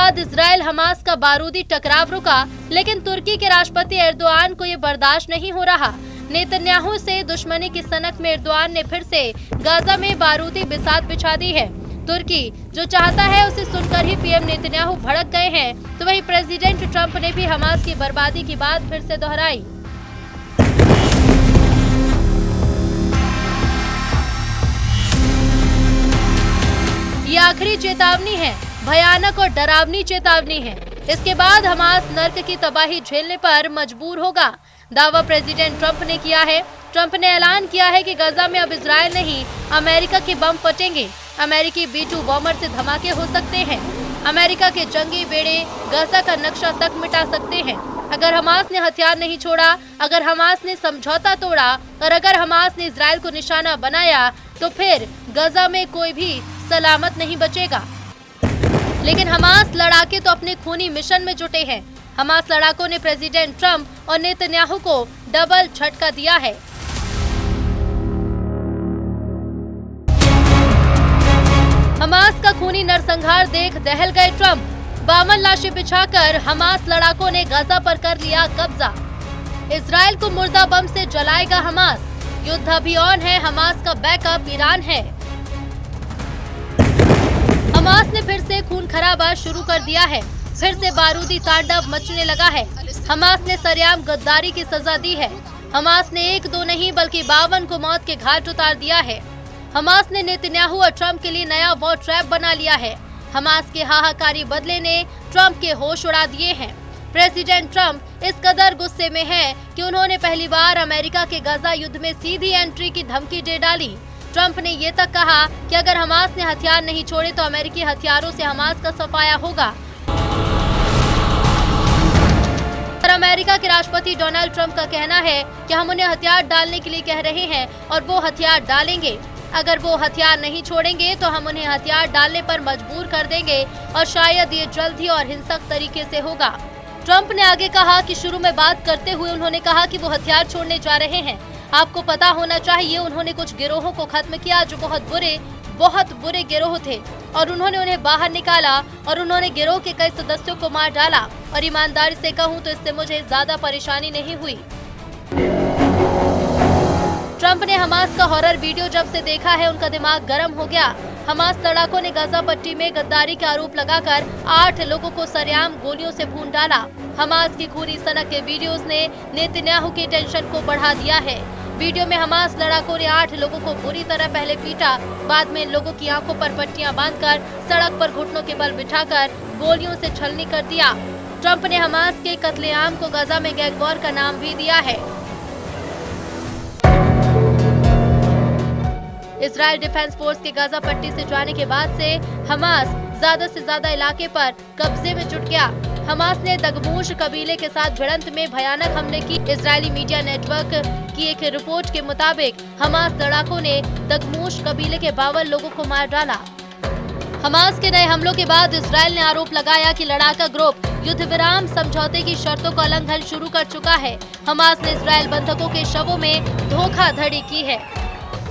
बाद Israel Hamas का बारूदी टकराव रुका, लेकिन तुर्की के राष्ट्रपति एर्दोआन को ये बर्दाश्त नहीं हो रहा। नेतन्याहू से दुश्मनी की सनक में एर्दोआन ने फिर से गाजा में बारूदी बिसात बिछा दी है। तुर्की जो चाहता है उसे सुनकर ही पीएम नेतन्याहू भड़क गए हैं, तो वहीं प्रेसिडेंट ट्रंप ने भी हमास की बर्बादी की बात फिर से दोहराई। ये आखिरी चेतावनी है, भयानक और डरावनी चेतावनी है। इसके बाद हमास नर्क की तबाही झेलने पर मजबूर होगा, दावा प्रेसिडेंट ट्रंप ने किया है। ट्रंप ने ऐलान किया है कि गाजा में अब इजराइल नहीं, अमेरिका के बम फटेंगे। अमेरिकी B-2 बॉम्बर से धमाके हो सकते हैं। अमेरिका के जंगी बेड़े गाजा का नक्शा तक मिटा सकते हैं। अगर हमास ने हथियार नहीं छोड़ा, अगर हमास ने समझौता तोड़ा और अगर हमास ने इजराइल को निशाना बनाया, तो फिर गाजा में कोई भी सलामत नहीं बचेगा। लेकिन हमास लड़ाके तो अपने खूनी मिशन में जुटे हैं। हमास लड़ाकों ने प्रेसिडेंट ट्रंप और नेतन्याहू को डबल झटका दिया है। हमास का खूनी नरसंहार देख दहल गए ट्रंप। 52 लाशें बिछाकर हमास लड़ाकों ने गाजा पर कर लिया कब्जा। इजराइल को मुर्दा बम से जलाएगा हमास। युद्ध अभी ऑन है, हमास का बैकअप ईरान है। हमास ने फिर से खून खराबा शुरू कर दिया है। फिर से बारूदी तांडव मचने लगा है। हमास ने सरेआम गद्दारी की सजा दी है। हमास ने 1-2 नहीं बल्कि 52 को मौत के घाट उतार दिया है। हमास ने नेतन्याहू और ट्रंप के लिए नया वॉर ट्रैप बना लिया है। हमास के हाहाकारी बदले ने ट्रंप के होश उड़ा दिए हैं। प्रेसिडेंट ट्रंप इस कदर गुस्से में हैं कि उन्होंने पहली बार अमेरिका के गाजा युद्ध में सीधी एंट्री की धमकी दे डाली। ट्रंप ने ये तक कहा कि अगर हमास ने हथियार नहीं छोड़े तो अमेरिकी हथियारों से हमास का सफाया होगा। अमेरिका के राष्ट्रपति डोनाल्ड ट्रंप का कहना है कि हम उन्हें हथियार डालने के लिए कह रहे हैं और वो हथियार डालेंगे। अगर वो हथियार नहीं छोड़ेंगे तो हम उन्हें हथियार डालने पर मजबूर कर देंगे और शायद ये जल्द ही और हिंसक तरीके से होगा। ट्रंप ने आगे कहा कि शुरू में बात करते हुए उन्होंने कहा कि वो हथियार छोड़ने जा रहे हैं। आपको पता होना चाहिए उन्होंने कुछ गिरोहों को खत्म किया जो बहुत बुरे गिरोह थे और उन्होंने उन्हें बाहर निकाला और उन्होंने गिरोह के कई सदस्यों को मार डाला। और ईमानदारी से कहूं तो इससे मुझे ज्यादा परेशानी नहीं हुई। ट्रंप ने हमास का हॉरर वीडियो जब से देखा है उनका दिमाग गर्म हो गया। हमास लड़ाकों ने गाजा पट्टी में गद्दारी का आरोप लगाकर 8 लोगों को सरेआम गोलियों से भून डाला। हमास की खूनी सनक के वीडियोस ने नेतन्याहू की टेंशन को बढ़ा दिया है। वीडियो में हमास लड़ाकों ने 8 लोगों को बुरी तरह पहले पीटा, बाद में इन लोगों की आंखों पर पट्टियां बांधकर सड़क पर घुटनों के बल बिठाकर गोलियों से छलनी कर दिया। ट्रंप ने हमास के कत्लेआम को गाजा में गैंग वॉर का नाम भी दिया है। इजराइल डिफेंस फोर्स के गाजा पट्टी से जाने के बाद से हमास ज्यादा से ज्यादा इलाके पर कब्जे में जुट गया। हमास ने दगमूश कबीले के साथ भिड़ंत में भयानक हमले की। इजरायली मीडिया नेटवर्क की एक रिपोर्ट के मुताबिक हमास लड़ाकों ने दगमूश कबीले के 52 लोगों को मार डाला। हमास के नए हमलों के बाद इजराइल ने आरोप लगाया कि लड़ाका ग्रुप युद्ध विराम समझौते की शर्तों का उल्लंघन शुरू कर चुका है। हमास ने इजराइल बंधकों के शवों में धोखाधड़ी की है।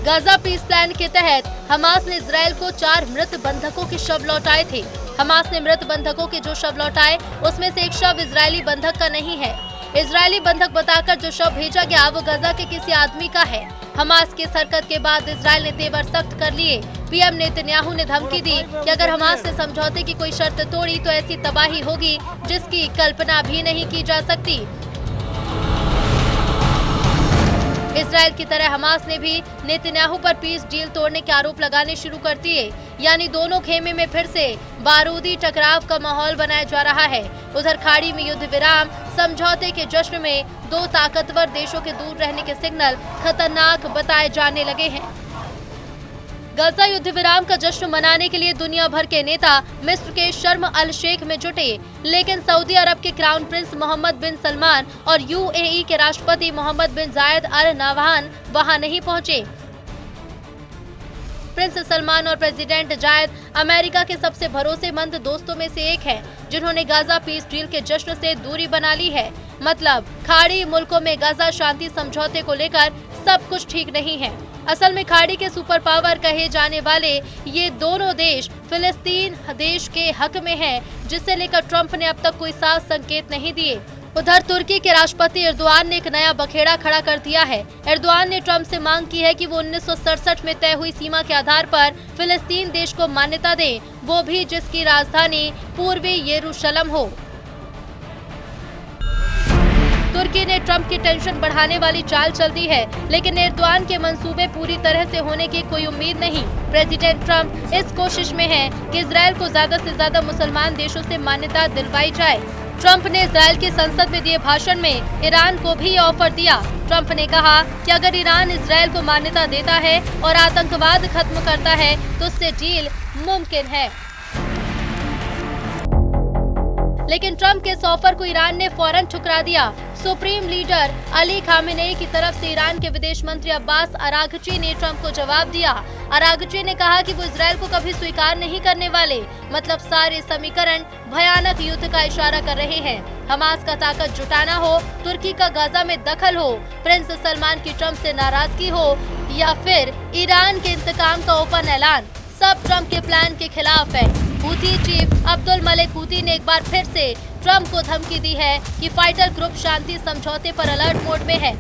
गाजा पीस प्लान के तहत हमास ने इजराइल को 4 मृत बंधकों के शव लौटाए थे। हमास ने मृत बंधकों के जो शव लौटाए उसमें से एक शव इजरायली बंधक का नहीं है। इजरायली बंधक बताकर जो शव भेजा गया वो गाजा के किसी आदमी का है। हमास की हरकत के बाद इजराइल ने तेवर सख्त कर लिए। पीएम नेतन्याहू ने धमकी दी कि अगर हमास ने समझौते की कोई शर्त तोड़ी तो ऐसी तबाही होगी जिसकी कल्पना भी नहीं की जा सकती। इजराइल की तरह हमास ने भी नेतन्याहू पर पीस डील तोड़ने के आरोप लगाने शुरू कर दिए, यानी दोनों खेमे में फिर से बारूदी टकराव का माहौल बनाया जा रहा है। उधर खाड़ी में युद्ध विराम समझौते के जश्न में 2 ताकतवर देशों के दूर रहने के सिग्नल खतरनाक बताए जाने लगे हैं। गाजा युद्ध विराम का जश्न मनाने के लिए दुनिया भर के नेता मिस्र के शर्म अल शेख में जुटे, लेकिन सऊदी अरब के क्राउन प्रिंस मोहम्मद बिन सलमान और यूएई के राष्ट्रपति मोहम्मद बिन जायद अल नहयान वहां नहीं पहुंचे। प्रिंस सलमान और प्रेसिडेंट जायद अमेरिका के सबसे भरोसेमंद दोस्तों में से एक हैं, जिन्होंने गाजा पीस डील के जश्न से दूरी बना ली है। मतलब खाड़ी मुल्कों में गाजा शांति समझौते को लेकर सब कुछ ठीक नहीं है। असल में खाड़ी के सुपर पावर कहे जाने वाले ये दोनों देश फिलिस्तीन देश के हक में हैं, जिसे लेकर ट्रंप ने अब तक कोई साफ संकेत नहीं दिए। उधर तुर्की के राष्ट्रपति एर्दोआन ने एक नया बखेड़ा खड़ा कर दिया है। एर्दोआन ने ट्रंप से मांग की है कि वो 1967 में तय हुई सीमा के आधार पर फिलिस्तीन देश को मान्यता दे, वो भी जिसकी राजधानी पूर्वी यरूशलेम हो। तुर्की ने ट्रंप की टेंशन बढ़ाने वाली चाल चल दी है, लेकिन एर्दोआन के मंसूबे पूरी तरह से होने की कोई उम्मीद नहीं। प्रेसिडेंट ट्रंप इस कोशिश में है कि इजरायल को ज्यादा से ज्यादा मुसलमान देशों से मान्यता दिलवाई जाए। ट्रंप ने इजरायल की संसद में दिए भाषण में ईरान को भी ऑफर दिया। ट्रंप ने कहा कि अगर ईरान इजरायल को मान्यता देता है और आतंकवाद खत्म करता है तो उससे डील मुमकिन है। लेकिन ट्रंप के इस ऑफर को ईरान ने फौरन ठुकरा दिया। सुप्रीम लीडर अली खामेनेई की तरफ से ईरान के विदेश मंत्री अब्बास अरागची ने ट्रंप को जवाब दिया। अरागची ने कहा कि वो इजरायल को कभी स्वीकार नहीं करने वाले। मतलब सारे समीकरण भयानक युद्ध का इशारा कर रहे हैं। हमास का ताकत जुटाना हो, तुर्की का गाजा में दखल हो, प्रिंस सलमान की ट्रंप से नाराजगी हो या फिर ईरान के इंतकाम का ओपन ऐलान, सब ट्रंप के प्लान के खिलाफ है। Houthi chief Abdul Malik Houthi ने एक बार फिर से ट्रंप को धमकी दी है कि फाइटर ग्रुप शांति समझौते पर अलर्ट मोड में है।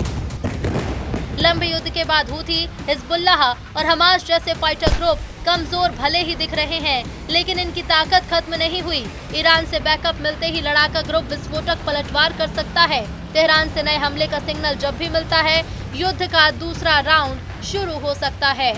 लंबे युद्ध के बाद हूथी, हिजबुल्लाह और हमास जैसे फाइटर ग्रुप कमजोर भले ही दिख रहे हैं, लेकिन इनकी ताकत खत्म नहीं हुई। ईरान से बैकअप मिलते ही लड़ाका ग्रुप विस्फोटक पलटवार कर सकता है। तेहरान से नए हमले का सिग्नल जब भी मिलता है, युद्ध का दूसरा राउंड शुरू हो सकता है।